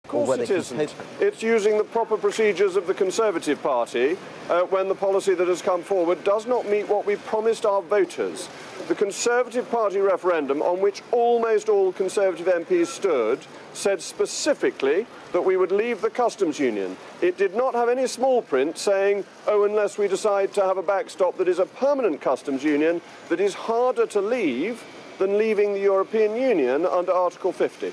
Of course it isn't. It's using the proper procedures of the Conservative Party when the policy that has come forward does not meet what we promised our voters. The Conservative Party referendum, on which almost all Conservative MPs stood, said specifically that we would leave the customs union. It did not have any small print saying, oh, unless we decide to have a backstop that is a permanent customs union that is harder to leave than leaving the European Union under Article 50.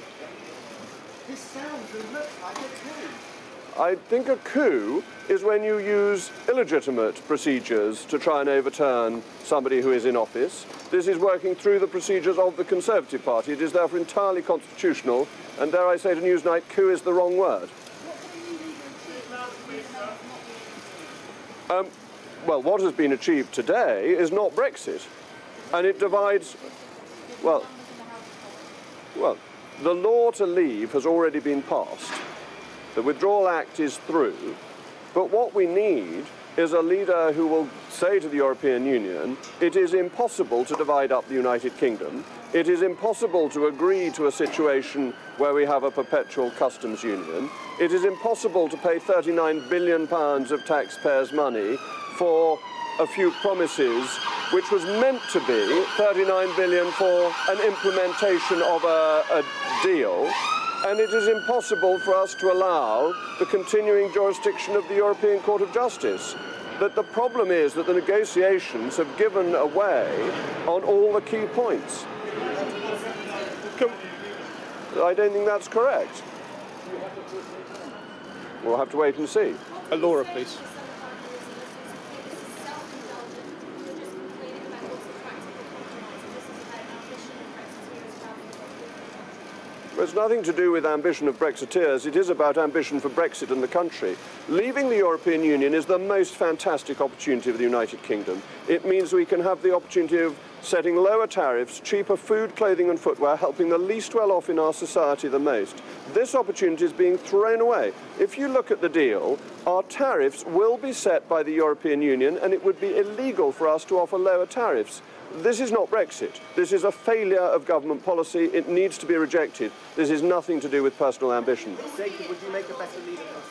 This sounds and looks like a coup. I think a coup is when you use illegitimate procedures to try and overturn somebody who is in office. This is working through the procedures of the Conservative Party. It is therefore entirely constitutional, and dare I say to Newsnight, coup is the wrong word. Well, what has been achieved today is not Brexit, and it divides, well, the law to leave has already been passed. The Withdrawal Act is through, but what we need is a leader who will say to the European Union, it is impossible to divide up the United Kingdom. It is impossible to agree to a situation where we have a perpetual customs union. It is impossible to pay £39 billion of taxpayers' money for a few promises, which was meant to be £39 billion for an implementation of a deal. And it is impossible for us to allow the continuing jurisdiction of the European Court of Justice. That the problem is that the negotiations have given away on all the key points. I don't think that's correct. We'll have to wait and see. Laura, please. It's nothing to do with ambition of Brexiteers. It is about ambition for Brexit and the country. Leaving the European Union is the most fantastic opportunity for the United Kingdom. It means we can have the opportunity of setting lower tariffs, cheaper food, clothing and footwear, helping the least well-off in our society the most. This opportunity is being thrown away. If you look at the deal, our tariffs will be set by the European Union, and it would be illegal for us to offer lower tariffs. This is not Brexit. This is a failure of government policy. It needs to be rejected. This is nothing to do with personal ambition. Jacob, would you make a better leader than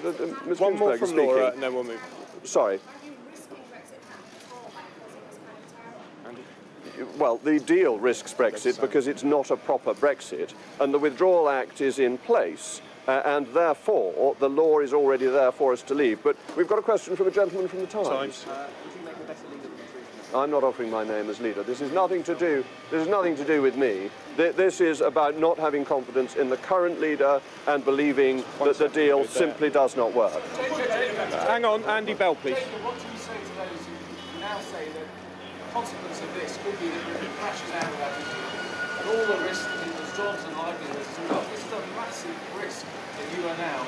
Theresa May? Ms. One more Ginsberg from speaking. Laura, and then we'll move. Sorry. Well, the deal risks Brexit because it's not a proper Brexit, and the Withdrawal Act is in place, and therefore the law is already there for us to leave. But we've got a question from a gentleman from the Times. Would you make a better leader than Theresa May? I'm not offering my name as leader. This is nothing to do with me. This is about not having confidence in the current leader and believing that the deal simply does not work. Hang on, Andy Bell, please. What do you say to those who now say that the consequence of this could be that it crashes out of that and all the risk to people's jobs and livelihoods as well? This is a massive risk that you are now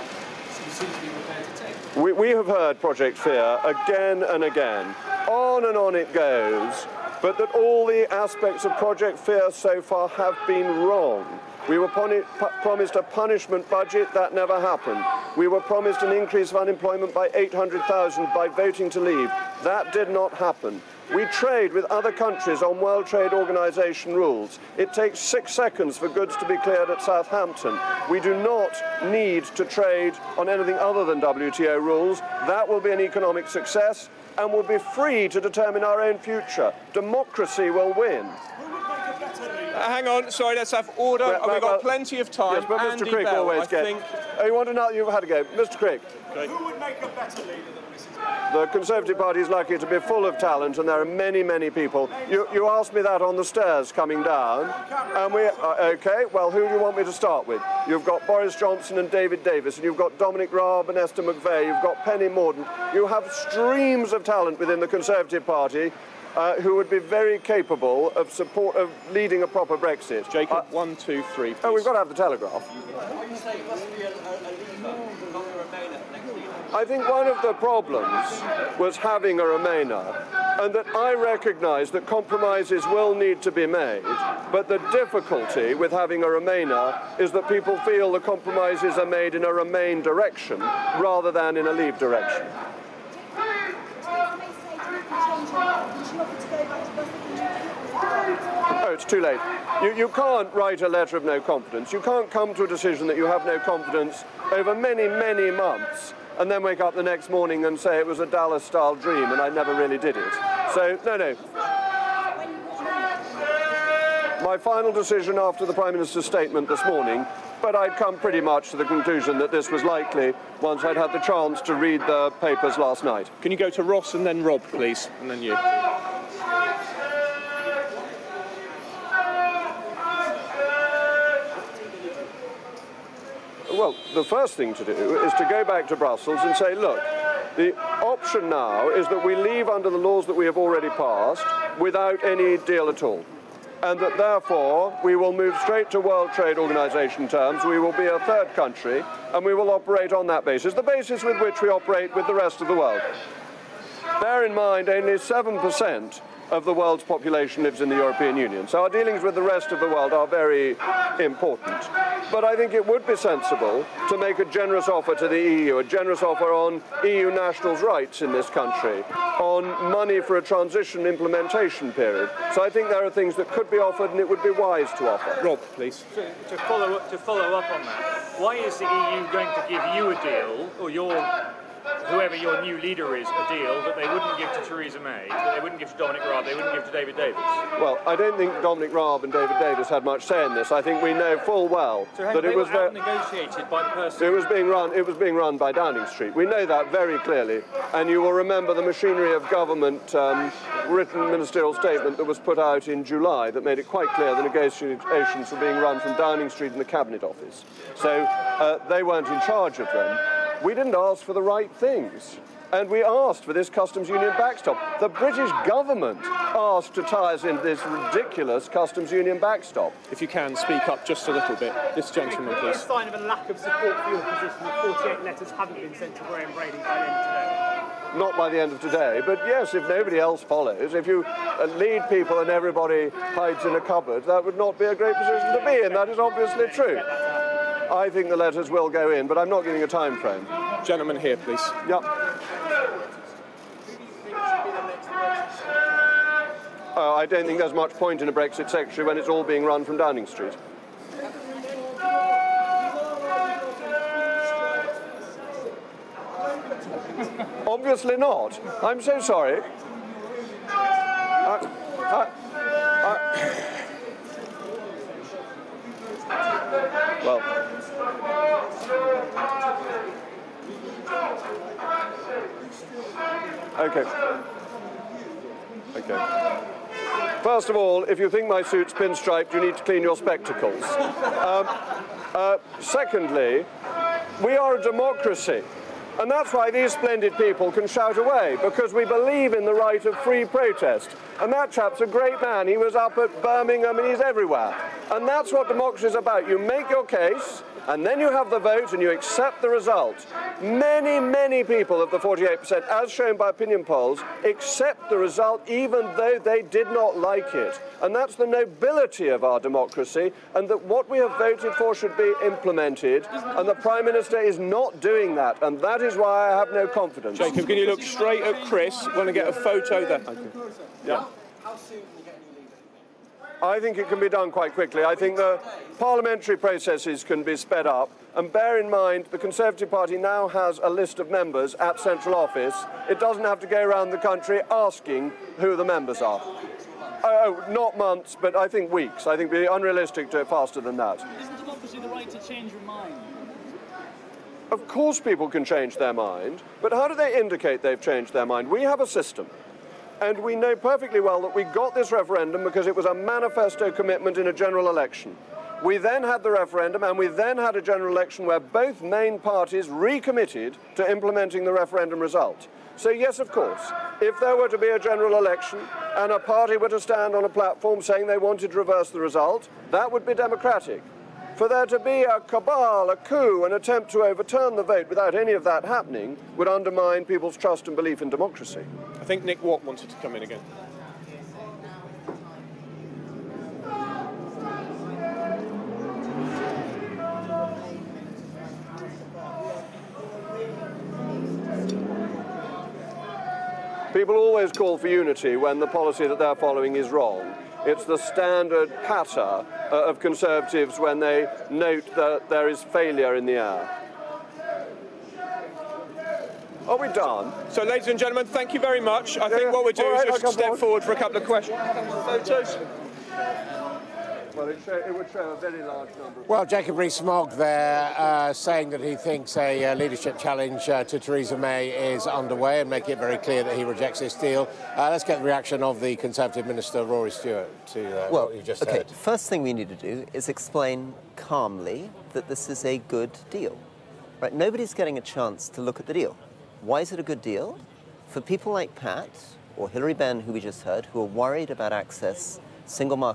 seem to be prepared to take. We have heard Project Fear again and again. On and on it goes, but that all the aspects of Project Fear so far have been wrong. We were promised a punishment budget. That never happened. We were promised an increase of unemployment by 800,000 by voting to leave. That did not happen. We trade with other countries on World Trade Organization rules. It takes 6 seconds for goods to be cleared at Southampton. We do not need to trade on anything other than WTO rules. That will be an economic success and will be free to determine our own future. Democracy will win. Hang on, sorry, let's have order. We've got plenty of time. Yes, but Mr. Andy Crick Bell, always gets... Oh, you want to know? You've had a go. Mr. Crick. Who would make a better leader than Mrs. May? The Conservative Party is lucky to be full of talent, and there are many, many people. You asked me that on the stairs coming down. And OK, well, who do you want me to start with? You've got Boris Johnson and David Davis, and you've got Dominic Raab and Esther McVeigh, you've got Penny Mordaunt. You have streams of talent within the Conservative Party who would be very capable of leading a proper Brexit. Jacob, 1, 2, 3, please. Oh, we've got to have the Telegraph. What you say, it must be a leader, not a Remainer, next leader. I think one of the problems was having a Remainer, and that I recognise that compromises will need to be made, but the difficulty with having a Remainer is that people feel the compromises are made in a Remain direction rather than in a Leave direction. Did she offer to go back to Oh, it's too late. You can't write a letter of no confidence. You can't come to a decision that you have no confidence over many, many months and then wake up the next morning and say it was a Dallas-style dream and I never really did it. So, no. My final decision after the Prime Minister's statement this morning, but I'd come pretty much to the conclusion that this was likely once I'd had the chance to read the papers last night. Can you go to Ross and then Rob, please, and then you? Well, the first thing to do is to go back to Brussels and say, look, the option now is that we leave under the laws that we have already passed without any deal at all. And that therefore we will move straight to World Trade Organization terms. We will be a third country and we will operate on that basis, the basis with which we operate with the rest of the world. Bear in mind, only 7% of the world's population lives in the European Union. So our dealings with the rest of the world are very important. But I think it would be sensible to make a generous offer to the EU, a generous offer on EU nationals' rights in this country, on money for a transition implementation period. So I think there are things that could be offered and it would be wise to offer. Rob, please. To follow up on that, why is the EU going to give you a deal, or whoever your new leader is, a deal that they wouldn't give to Theresa May, that they wouldn't give to Dominic Raab, they wouldn't give to David Davis? Well, I don't think Dominic Raab and David Davis had much say in this. I think we know full well that it was negotiated by the person. It was being run by Downing Street. We know that very clearly. And you will remember the machinery of government written ministerial statement that was put out in July that made it quite clear the negotiations were being run from Downing Street and the Cabinet Office. So they weren't in charge of them. We didn't ask for the right things. And we asked for this customs union backstop. The British government asked to tie us into this ridiculous customs union backstop. If you can, speak up just a little bit. This gentleman, please. It's a sign of a lack of support for your position that 48 letters haven't been sent to Graham Brady by the end of today. Not by the end of today, but yes, if nobody else follows, if you lead people and everybody hides in a cupboard, that would not be a great position to be in. That is obviously true. I think the letters will go in, but I'm not giving a time frame. Gentleman here, please. Yep. I don't think there's much point in a Brexit secretary when it's all being run from Downing Street. Obviously not. I'm so sorry. Well, okay. First of all, if you think my suit's pinstriped, you need to clean your spectacles. Secondly, we are a democracy. And that's why these splendid people can shout away, because we believe in the right of free protest. And that chap's a great man. He was up at Birmingham and he's everywhere. And that's what democracy is about. You make your case, and then you have the vote and you accept the result. Many, many people of the 48%, as shown by opinion polls, accept the result even though they did not like it. And that's the nobility of our democracy, and that what we have voted for should be implemented. And the Prime Minister is not doing that, and that is why I have no confidence. Jacob, can you look straight at Chris? Want to get a photo there? Okay. Yeah. How soon can we get a new leader? I think it can be done quite quickly. I think the parliamentary processes can be sped up. And bear in mind, the Conservative Party now has a list of members at Central Office. It doesn't have to go around the country asking who the members are. Oh, not months, but I think weeks. I think it would be unrealistic to do it faster than that. Isn't democracy the right to change your mind? Of course people can change their mind, but how do they indicate they've changed their mind? We have a system. And we know perfectly well that we got this referendum because it was a manifesto commitment in a general election. We then had the referendum, and we then had a general election where both main parties recommitted to implementing the referendum result. So yes, of course, if there were to be a general election and a party were to stand on a platform saying they wanted to reverse the result, that would be democratic. For there to be a cabal, a coup, an attempt to overturn the vote without any of that happening would undermine people's trust and belief in democracy. I think Nick Watt wanted to come in again. People always call for unity when the policy that they're following is wrong. It's the standard patter of Conservatives when they note that there is failure in the air. Are we done? So, ladies and gentlemen, thank you very much. I think what we'll do is just step forward for a couple of questions. Photos. Well, it would show a very large number. Well, Jacob Rees Mogg there saying that he thinks a leadership challenge to Theresa May is underway and make it very clear that he rejects this deal. Let's get the reaction of the Conservative Minister, Rory Stewart, to what you just said. First thing we need to do is explain calmly that this is a good deal. Right? Nobody's getting a chance to look at the deal. Why is it a good deal? For people like Pat or Hilary Benn, who we just heard, who are worried about access, single market